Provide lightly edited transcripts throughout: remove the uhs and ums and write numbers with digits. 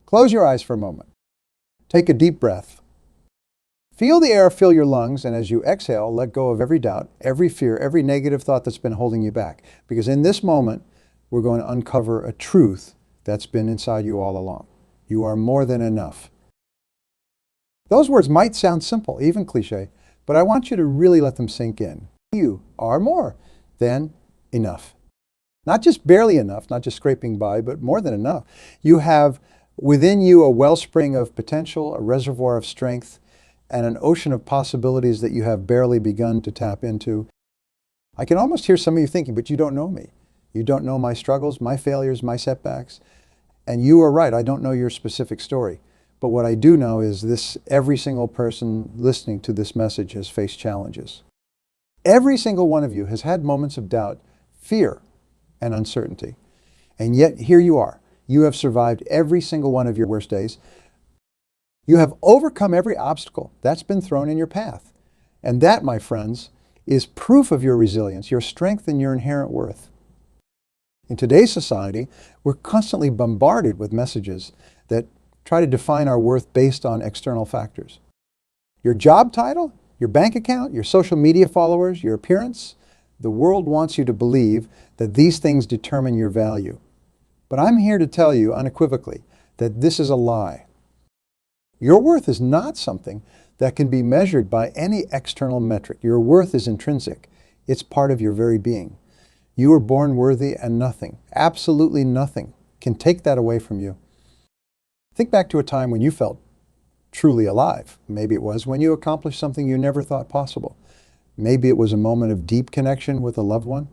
Close your eyes for a moment. Take a deep breath. Feel the air fill your lungs, and as you exhale, let go of every doubt, every fear, every negative thought that's been holding you back. Because in this moment, we're going to uncover a truth that's been inside you all along. You are more than enough. Those words might sound simple, even cliche, but I want you to really let them sink in. You are more than enough. Not just barely enough, not just scraping by, but more than enough. You have within you a wellspring of potential, a reservoir of strength, and an ocean of possibilities that you have barely begun to tap into. I can almost hear some of you thinking, but you don't know me. You don't know my struggles, my failures, my setbacks. And you are right, I don't know your specific story. But what I do know is this: every single person listening to this message has faced challenges. Every single one of you has had moments of doubt, fear, and uncertainty. And yet here you are. You have survived every single one of your worst days. You have overcome every obstacle that's been thrown in your path. And that, my friends, is proof of your resilience, your strength, and your inherent worth. In today's society, we're constantly bombarded with messages that try to define our worth based on external factors. Your job title, your bank account, your social media followers, your appearance. The world wants you to believe that these things determine your value. But I'm here to tell you unequivocally that this is a lie. Your worth is not something that can be measured by any external metric. Your worth is intrinsic. It's part of your very being. You were born worthy, and nothing, absolutely nothing, can take that away from you. Think back to a time when you felt truly alive. Maybe it was when you accomplished something you never thought possible. Maybe it was a moment of deep connection with a loved one.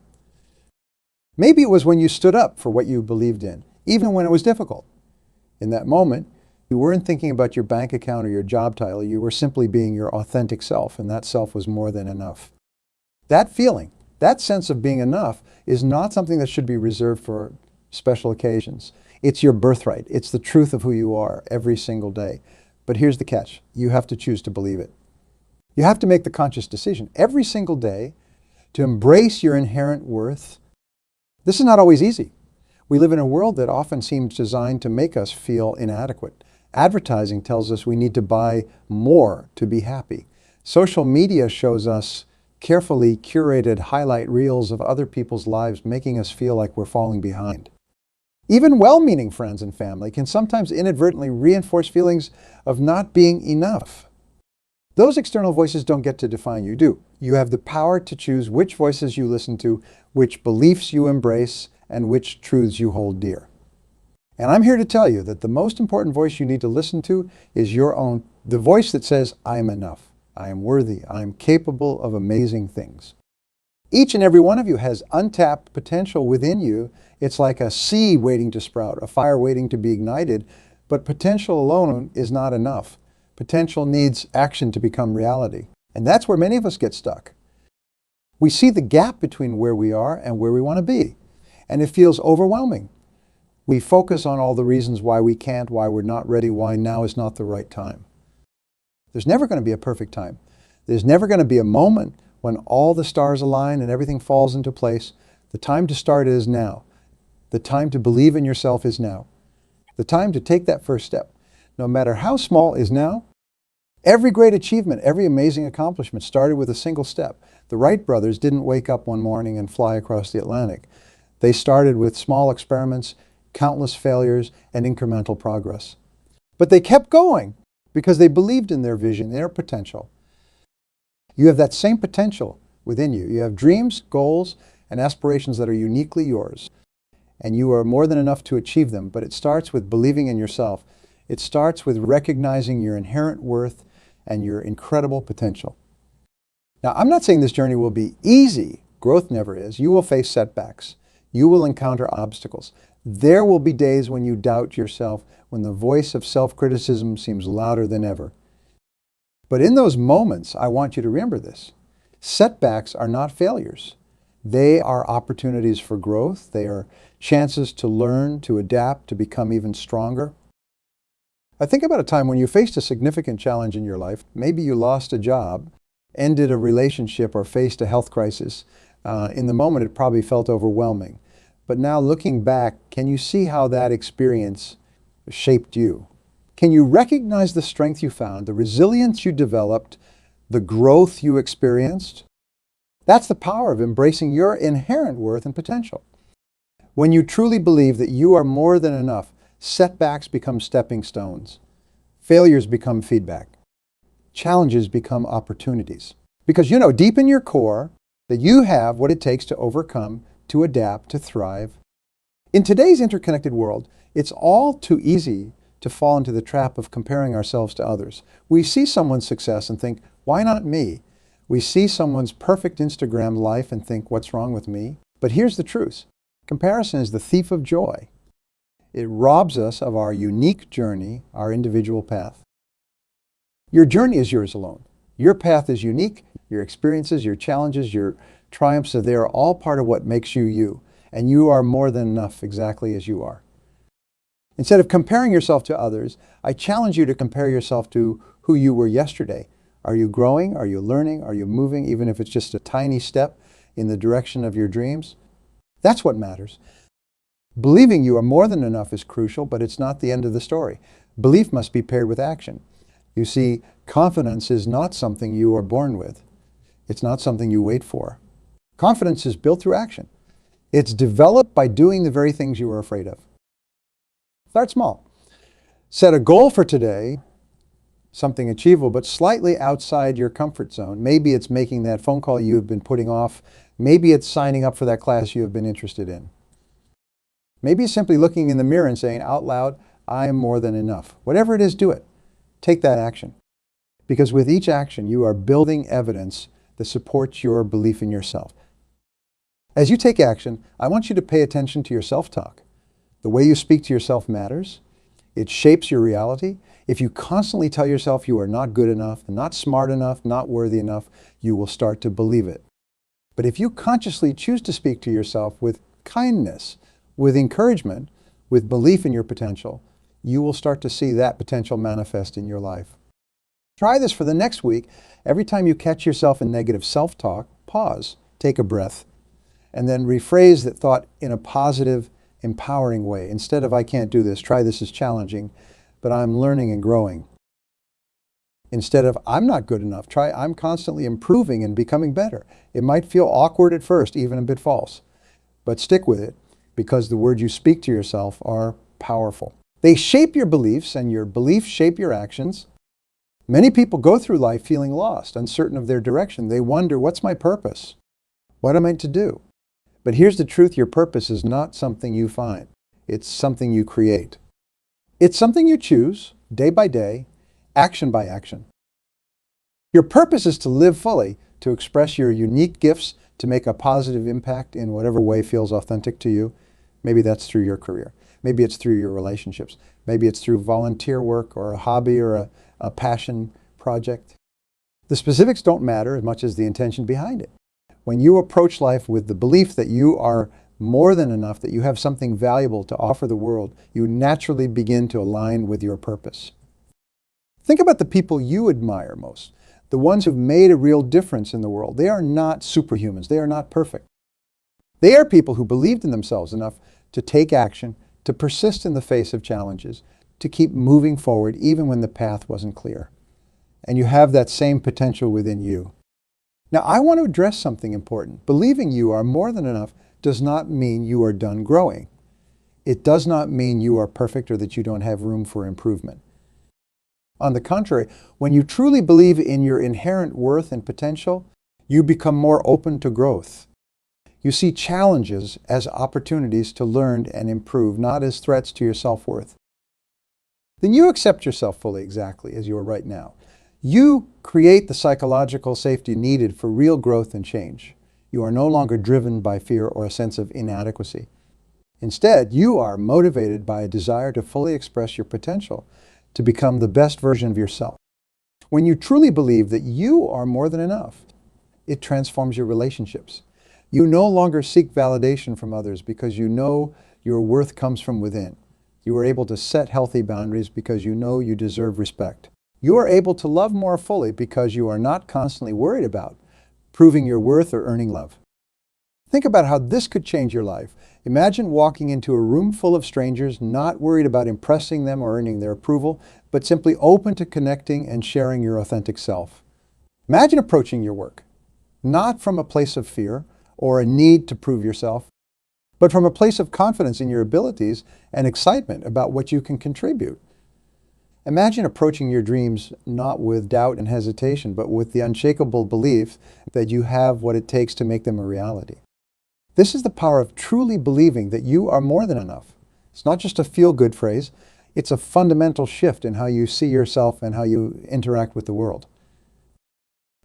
Maybe it was when you stood up for what you believed in, even when it was difficult. In that moment, you weren't thinking about your bank account or your job title. You were simply being your authentic self, and that self was more than enough. That feeling, that sense of being enough, is not something that should be reserved for special occasions. It's your birthright. It's the truth of who you are every single day. But here's the catch. You have to choose to believe it. You have to make the conscious decision every single day to embrace your inherent worth. This is not always easy. We live in a world that often seems designed to make us feel inadequate. Advertising tells us we need to buy more to be happy. Social media shows us carefully curated highlight reels of other people's lives, making us feel like we're falling behind. Even well-meaning friends and family can sometimes inadvertently reinforce feelings of not being enough. Those external voices don't get to define you, do? You have the power to choose which voices you listen to, which beliefs you embrace, and which truths you hold dear. And I'm here to tell you that the most important voice you need to listen to is your own, the voice that says, I am enough, I am worthy, I am capable of amazing things. Each and every one of you has untapped potential within you. It's like a seed waiting to sprout, a fire waiting to be ignited, but potential alone is not enough. Potential needs action to become reality. And that's where many of us get stuck. We see the gap between where we are and where we want to be, and it feels overwhelming. We focus on all the reasons why we can't, why we're not ready, why now is not the right time. There's never going to be a perfect time. There's never going to be a moment when all the stars align and everything falls into place. The time to start is now. The time to believe in yourself is now. The time to take that first step, no matter how small, is now. Every great achievement, every amazing accomplishment started with a single step. The Wright brothers didn't wake up one morning and fly across the Atlantic. They started with small experiments, countless failures, and incremental progress. But they kept going because they believed in their vision, their potential. You have that same potential within you. You have dreams, goals, and aspirations that are uniquely yours. And you are more than enough to achieve them, but it starts with believing in yourself. It starts with recognizing your inherent worth and your incredible potential. Now, I'm not saying this journey will be easy. Growth never is. You will face setbacks. You will encounter obstacles. There will be days when you doubt yourself, when the voice of self-criticism seems louder than ever. But in those moments, I want you to remember this. Setbacks are not failures. They are opportunities for growth. They are chances to learn, to adapt, to become even stronger. I think about a time when you faced a significant challenge in your life. Maybe you lost a job, ended a relationship, or faced a health crisis. In the moment, it probably felt overwhelming. But now looking back, can you see how that experience shaped you? Can you recognize the strength you found, the resilience you developed, the growth you experienced? That's the power of embracing your inherent worth and potential. When you truly believe that you are more than enough, setbacks become stepping stones. Failures become feedback. Challenges become opportunities. Because you know deep in your core that you have what it takes to overcome, to adapt, to thrive. In today's interconnected world, it's all too easy to fall into the trap of comparing ourselves to others. We see someone's success and think, why not me? We see someone's perfect Instagram life and think, what's wrong with me? But here's the truth. Comparison is the thief of joy. It robs us of our unique journey, our individual path. Your journey is yours alone. Your path is unique. Your experiences, your challenges, your triumphs, they are all part of what makes you you. And you are more than enough exactly as you are. Instead of comparing yourself to others, I challenge you to compare yourself to who you were yesterday. Are you growing? Are you learning? Are you moving, even if it's just a tiny step in the direction of your dreams? That's what matters. Believing you are more than enough is crucial, but it's not the end of the story. Belief must be paired with action. You see, confidence is not something you are born with. It's not something you wait for. Confidence is built through action. It's developed by doing the very things you are afraid of. Start small. Set a goal for today, something achievable, but slightly outside your comfort zone. Maybe it's making that phone call you have been putting off. Maybe it's signing up for that class you have been interested in. Maybe it's simply looking in the mirror and saying out loud, I am more than enough. Whatever it is, do it. Take that action. Because with each action, you are building evidence that supports your belief in yourself. As you take action, I want you to pay attention to your self-talk. The way you speak to yourself matters. It shapes your reality. If you constantly tell yourself you are not good enough, not smart enough, not worthy enough, you will start to believe it. But if you consciously choose to speak to yourself with kindness, with encouragement, with belief in your potential, you will start to see that potential manifest in your life. Try this for the next week. Every time you catch yourself in negative self-talk, pause, take a breath, and then rephrase that thought in a positive, empowering way. Instead of, I can't do this, try this is challenging, but I'm learning and growing. Instead of, I'm not good enough, try, I'm constantly improving and becoming better. It might feel awkward at first, even a bit false, but stick with it because the words you speak to yourself are powerful. They shape your beliefs, and your beliefs shape your actions. Many people go through life feeling lost, uncertain of their direction. They wonder, what's my purpose? What am I to do? But here's the truth, your purpose is not something you find. It's something you create. It's something you choose, day by day, action by action. Your purpose is to live fully, to express your unique gifts, to make a positive impact in whatever way feels authentic to you. Maybe that's through your career. Maybe it's through your relationships. Maybe it's through volunteer work or a hobby or a passion project. The specifics don't matter as much as the intention behind it. When you approach life with the belief that you are more than enough, that you have something valuable to offer the world, you naturally begin to align with your purpose. Think about the people you admire most, the ones who've made a real difference in the world. They are not superhumans. They are not perfect. They are people who believed in themselves enough to take action, to persist in the face of challenges, to keep moving forward even when the path wasn't clear. And you have that same potential within you. Now, I want to address something important. Believing you are more than enough does not mean you are done growing. It does not mean you are perfect or that you don't have room for improvement. On the contrary, when you truly believe in your inherent worth and potential, you become more open to growth. You see challenges as opportunities to learn and improve, not as threats to your self-worth. Then you accept yourself fully exactly as you are right now. You create the psychological safety needed for real growth and change. You are no longer driven by fear or a sense of inadequacy. Instead, you are motivated by a desire to fully express your potential, to become the best version of yourself. When you truly believe that you are more than enough, it transforms your relationships. You no longer seek validation from others because you know your worth comes from within. You are able to set healthy boundaries because you know you deserve respect. You are able to love more fully because you are not constantly worried about proving your worth or earning love. Think about how this could change your life. Imagine walking into a room full of strangers, not worried about impressing them or earning their approval, but simply open to connecting and sharing your authentic self. Imagine approaching your work, not from a place of fear or a need to prove yourself, but from a place of confidence in your abilities and excitement about what you can contribute. Imagine approaching your dreams not with doubt and hesitation, but with the unshakable belief that you have what it takes to make them a reality. This is the power of truly believing that you are more than enough. It's not just a feel-good phrase, it's a fundamental shift in how you see yourself and how you interact with the world.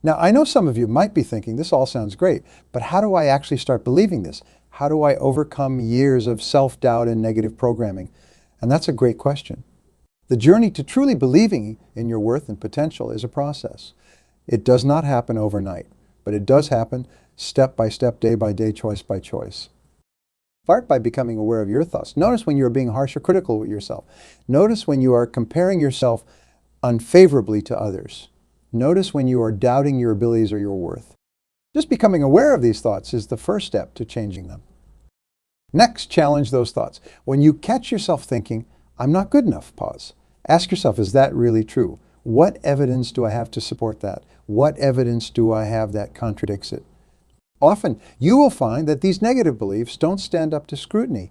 Now, I know some of you might be thinking, this all sounds great, but how do I actually start believing this? How do I overcome years of self-doubt and negative programming? And that's a great question. The journey to truly believing in your worth and potential is a process. It does not happen overnight, but it does happen step by step, day by day, choice by choice. Start by becoming aware of your thoughts. Notice when you are being harsh or critical with yourself. Notice when you are comparing yourself unfavorably to others. Notice when you are doubting your abilities or your worth. Just becoming aware of these thoughts is the first step to changing them. Next, challenge those thoughts. When you catch yourself thinking, I'm not good enough, pause. Ask yourself, is that really true? What evidence do I have to support that? What evidence do I have that contradicts it? Often, you will find that these negative beliefs don't stand up to scrutiny.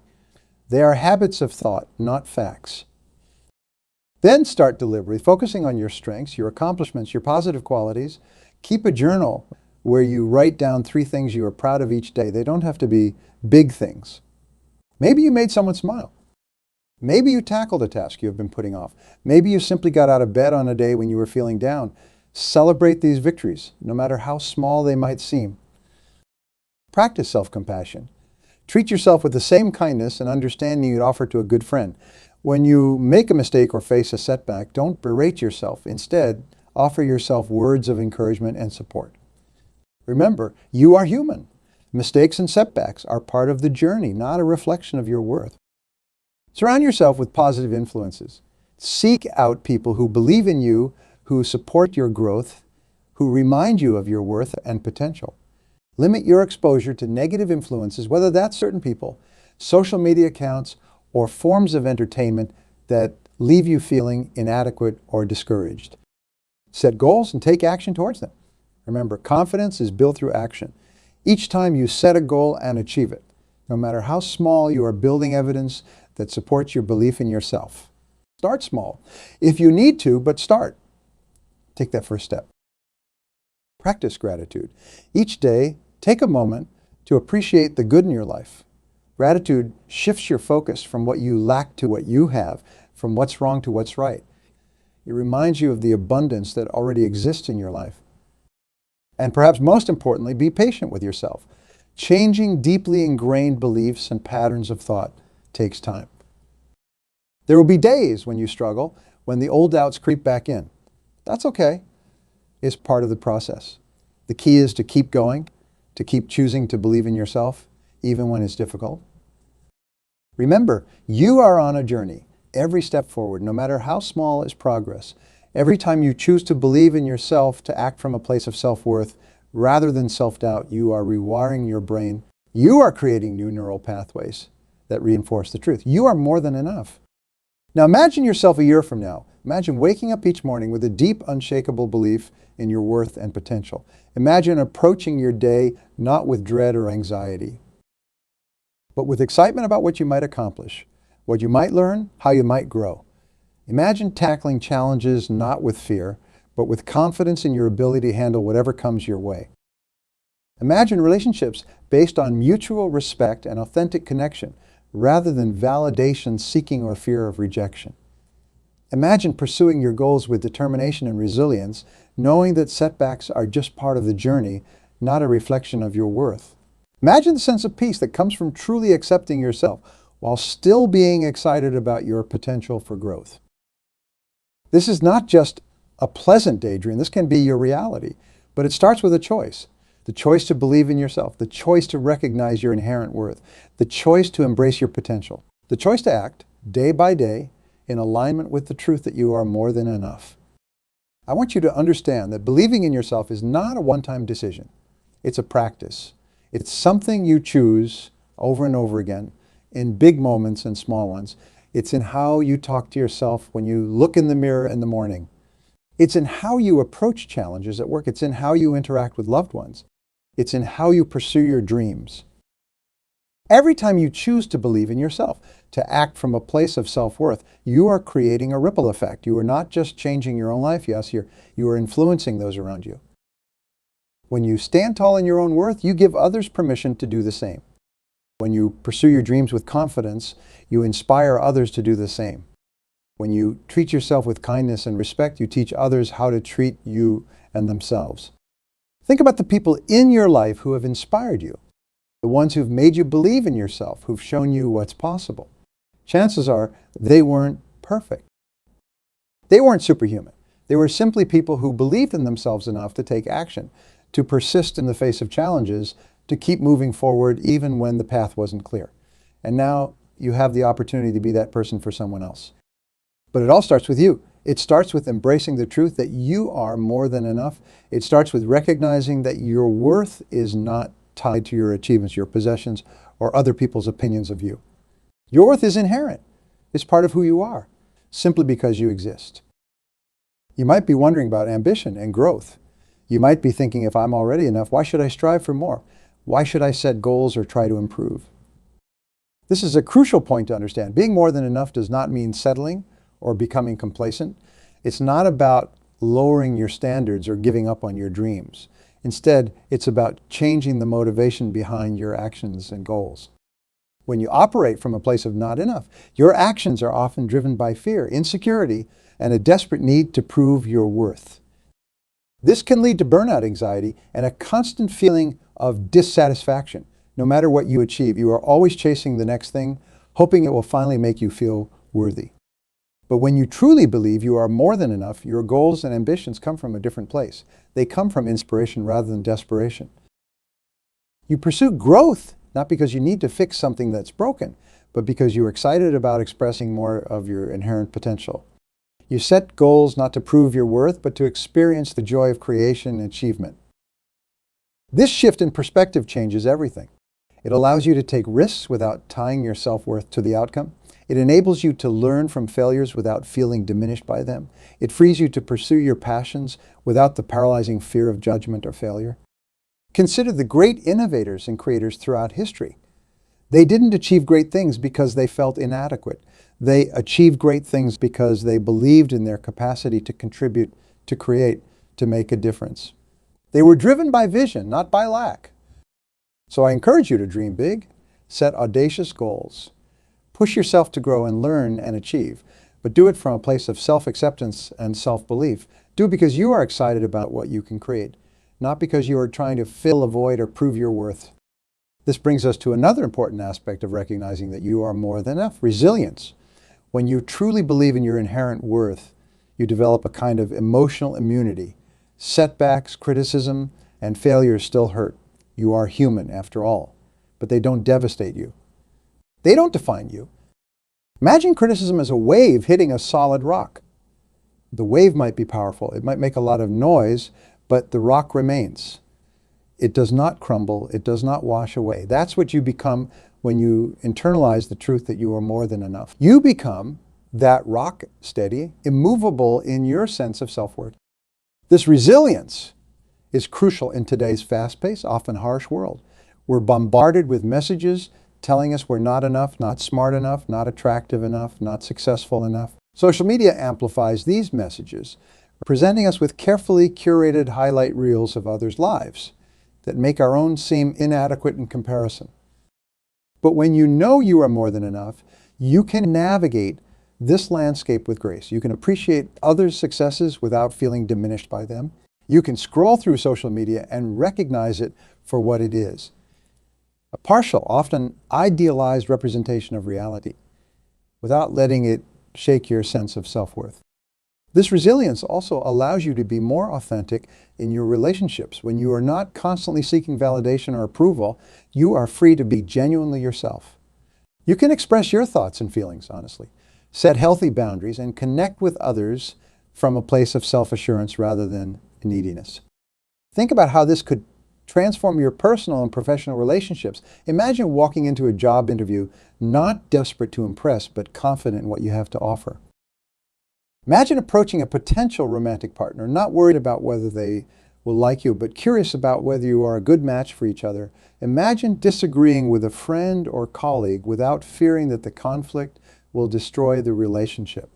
They are habits of thought, not facts. Then start deliberately focusing on your strengths, your accomplishments, your positive qualities. Keep a journal where you write down 3 things you are proud of each day. They don't have to be big things. Maybe you made someone smile. Maybe you tackled a task you have been putting off. Maybe you simply got out of bed on a day when you were feeling down. Celebrate these victories, no matter how small they might seem. Practice self-compassion. Treat yourself with the same kindness and understanding you'd offer to a good friend. When you make a mistake or face a setback, don't berate yourself. Instead, offer yourself words of encouragement and support. Remember, you are human. Mistakes and setbacks are part of the journey, not a reflection of your worth. Surround yourself with positive influences. Seek out people who believe in you, who support your growth, who remind you of your worth and potential. Limit your exposure to negative influences, whether that's certain people, social media accounts, or forms of entertainment that leave you feeling inadequate or discouraged. Set goals and take action towards them. Remember, confidence is built through action. Each time you set a goal and achieve it, no matter how small, you are building evidence that supports your belief in yourself. Start small. If you need to, but start. Take that first step. Practice gratitude. Each day, take a moment to appreciate the good in your life. Gratitude shifts your focus from what you lack to what you have, from what's wrong to what's right. It reminds you of the abundance that already exists in your life. And perhaps most importantly, be patient with yourself. Changing deeply ingrained beliefs and patterns of thought takes time. There will be days when you struggle, when the old doubts creep back in. That's okay. It's part of the process. The key is to keep going, to keep choosing to believe in yourself, even when it's difficult. Remember, you are on a journey. Every step forward, no matter how small, is progress. Every time you choose to believe in yourself, to act from a place of self-worth, rather than self-doubt, you are rewiring your brain. You are creating new neural pathways that reinforce the truth. You are more than enough. Now imagine yourself a year from now. Imagine waking up each morning with a deep, unshakable belief in your worth and potential. Imagine approaching your day not with dread or anxiety, but with excitement about what you might accomplish, what you might learn, how you might grow. Imagine tackling challenges not with fear, but with confidence in your ability to handle whatever comes your way. Imagine relationships based on mutual respect and authentic connection, rather than validation seeking or fear of rejection. Imagine pursuing your goals with determination and resilience, knowing that setbacks are just part of the journey, not a reflection of your worth. Imagine the sense of peace that comes from truly accepting yourself, while still being excited about your potential for growth. This is not just a pleasant daydream. This can be your reality, but it starts with a choice. The choice to believe in yourself, the choice to recognize your inherent worth, the choice to embrace your potential, the choice to act day by day in alignment with the truth that you are more than enough. I want you to understand that believing in yourself is not a one-time decision. It's a practice. It's something you choose over and over again in big moments and small ones. It's in how you talk to yourself when you look in the mirror in the morning. It's in how you approach challenges at work. It's in how you interact with loved ones. It's in how you pursue your dreams. Every time you choose to believe in yourself, to act from a place of self-worth, you are creating a ripple effect. You are not just changing your own life, yes, you are influencing those around you. When you stand tall in your own worth, you give others permission to do the same. When you pursue your dreams with confidence, you inspire others to do the same. When you treat yourself with kindness and respect, you teach others how to treat you and themselves. Think about the people in your life who have inspired you, the ones who've made you believe in yourself, who've shown you what's possible. Chances are they weren't perfect. They weren't superhuman. They were simply people who believed in themselves enough to take action, to persist in the face of challenges, to keep moving forward even when the path wasn't clear. And now you have the opportunity to be that person for someone else. But it all starts with you. It starts with embracing the truth that you are more than enough. It starts with recognizing that your worth is not tied to your achievements, your possessions, or other people's opinions of you. Your worth is inherent. It's part of who you are, simply because you exist. You might be wondering about ambition and growth. You might be thinking, if I'm already enough, why should I strive for more? Why should I set goals or try to improve? This is a crucial point to understand. Being more than enough does not mean settling or becoming complacent. It's not about lowering your standards or giving up on your dreams. Instead, it's about changing the motivation behind your actions and goals. When you operate from a place of not enough, your actions are often driven by fear, insecurity, and a desperate need to prove your worth. This can lead to burnout anxiety and a constant feeling of dissatisfaction. No matter what you achieve, you are always chasing the next thing, hoping it will finally make you feel worthy. But when you truly believe you are more than enough, your goals and ambitions come from a different place. They come from inspiration rather than desperation. You pursue growth, not because you need to fix something that's broken, but because you're excited about expressing more of your inherent potential. You set goals not to prove your worth, but to experience the joy of creation and achievement. This shift in perspective changes everything. It allows you to take risks without tying your self-worth to the outcome. It enables you to learn from failures without feeling diminished by them. It frees you to pursue your passions without the paralyzing fear of judgment or failure. Consider the great innovators and creators throughout history. They didn't achieve great things because they felt inadequate. They achieved great things because they believed in their capacity to contribute, to create, to make a difference. They were driven by vision, not by lack. So I encourage you to dream big, set audacious goals. Push yourself to grow and learn and achieve, but do it from a place of self-acceptance and self-belief. Do it because you are excited about what you can create, not because you are trying to fill a void or prove your worth. This brings us to another important aspect of recognizing that you are more than enough: resilience. When you truly believe in your inherent worth, you develop a kind of emotional immunity. Setbacks, criticism, and failures still hurt. You are human after all, but they don't devastate you. They don't define you. Imagine criticism as a wave hitting a solid rock. The wave might be powerful. It might make a lot of noise, but the rock remains. It does not crumble. It does not wash away. That's what you become when you internalize the truth that you are more than enough. You become that rock steady, immovable in your sense of self-worth. This resilience is crucial in today's fast-paced, often harsh world. We're bombarded with messages telling us we're not enough, not smart enough, not attractive enough, not successful enough. Social media amplifies these messages, presenting us with carefully curated highlight reels of others' lives that make our own seem inadequate in comparison. But when you know you are more than enough, you can navigate this landscape with grace. You can appreciate others' successes without feeling diminished by them. You can scroll through social media and recognize it for what it is: a partial, often idealized representation of reality, without letting it shake your sense of self-worth. This resilience also allows you to be more authentic in your relationships. When you are not constantly seeking validation or approval, you are free to be genuinely yourself. You can express your thoughts and feelings honestly, set healthy boundaries, and connect with others from a place of self-assurance rather than neediness. Think about how this could Transform your personal and professional relationships. Imagine walking into a job interview not desperate to impress, but confident in what you have to offer. Imagine approaching a potential romantic partner, not worried about whether they will like you, but curious about whether you are a good match for each other. Imagine disagreeing with a friend or colleague without fearing that the conflict will destroy the relationship.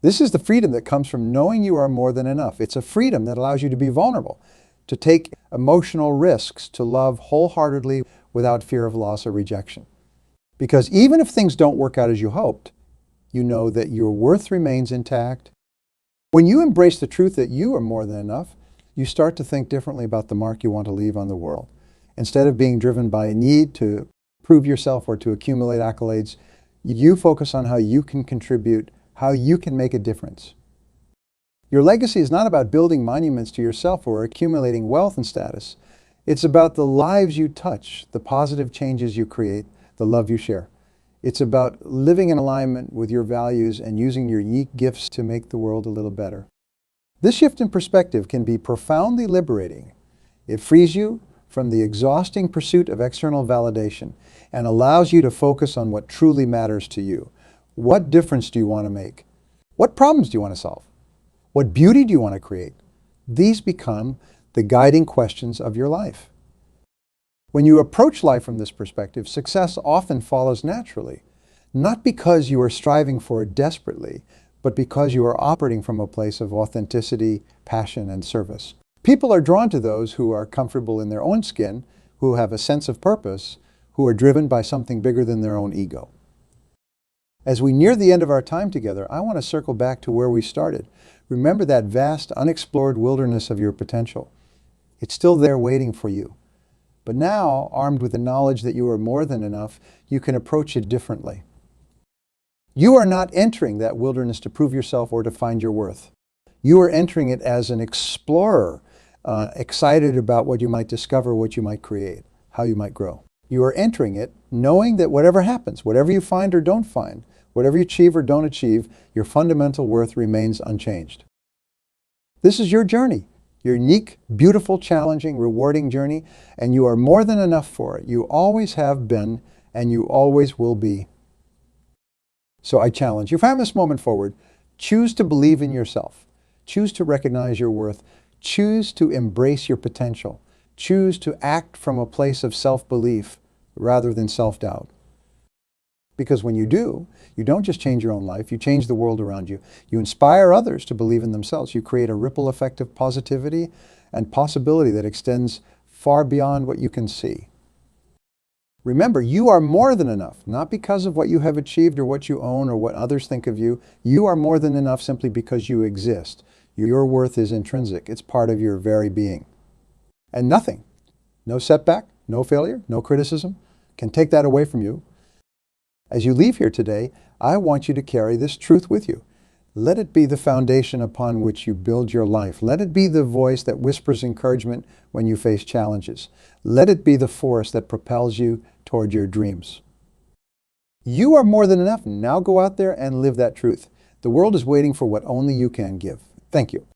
This is the freedom that comes from knowing you are more than enough. It's a freedom that allows you to be vulnerable, to take emotional risks, to love wholeheartedly without fear of loss or rejection. Because even if things don't work out as you hoped, you know that your worth remains intact. When you embrace the truth that you are more than enough, you start to think differently about the mark you want to leave on the world. Instead of being driven by a need to prove yourself or to accumulate accolades, you focus on how you can contribute, how you can make a difference. Your legacy is not about building monuments to yourself or accumulating wealth and status. It's about the lives you touch, the positive changes you create, the love you share. It's about living in alignment with your values and using your unique gifts to make the world a little better. This shift in perspective can be profoundly liberating. It frees you from the exhausting pursuit of external validation and allows you to focus on what truly matters to you. What difference do you want to make? What problems do you want to solve? What beauty do you want to create? These become the guiding questions of your life. When you approach life from this perspective, success often follows naturally, not because you are striving for it desperately, but because you are operating from a place of authenticity, passion, and service. People are drawn to those who are comfortable in their own skin, who have a sense of purpose, who are driven by something bigger than their own ego. As we near the end of our time together, I want to circle back to where we started. Remember that vast, unexplored wilderness of your potential. It's still there waiting for you. But now, armed with the knowledge that you are more than enough, you can approach it differently. You are not entering that wilderness to prove yourself or to find your worth. You are entering it as an explorer, excited about what you might discover, what you might create, how you might grow. You are entering it knowing that whatever happens, whatever you find or don't find, whatever you achieve or don't achieve, your fundamental worth remains unchanged. This is your journey, your unique, beautiful, challenging, rewarding journey, and you are more than enough for it. You always have been, and you always will be. So I challenge you from this moment forward, choose to believe in yourself. Choose to recognize your worth. Choose to embrace your potential. Choose to act from a place of self-belief rather than self-doubt. Because when you do, you don't just change your own life, you change the world around you. You inspire others to believe in themselves. You create a ripple effect of positivity and possibility that extends far beyond what you can see. Remember, you are more than enough, not because of what you have achieved or what you own or what others think of you. You are more than enough simply because you exist. Your worth is intrinsic. It's part of your very being. And nothing, no setback, no failure, no criticism, can take that away from you. As you leave here today, I want you to carry this truth with you. Let it be the foundation upon which you build your life. Let it be the voice that whispers encouragement when you face challenges. Let it be the force that propels you toward your dreams. You are more than enough. Now go out there and live that truth. The world is waiting for what only you can give. Thank you.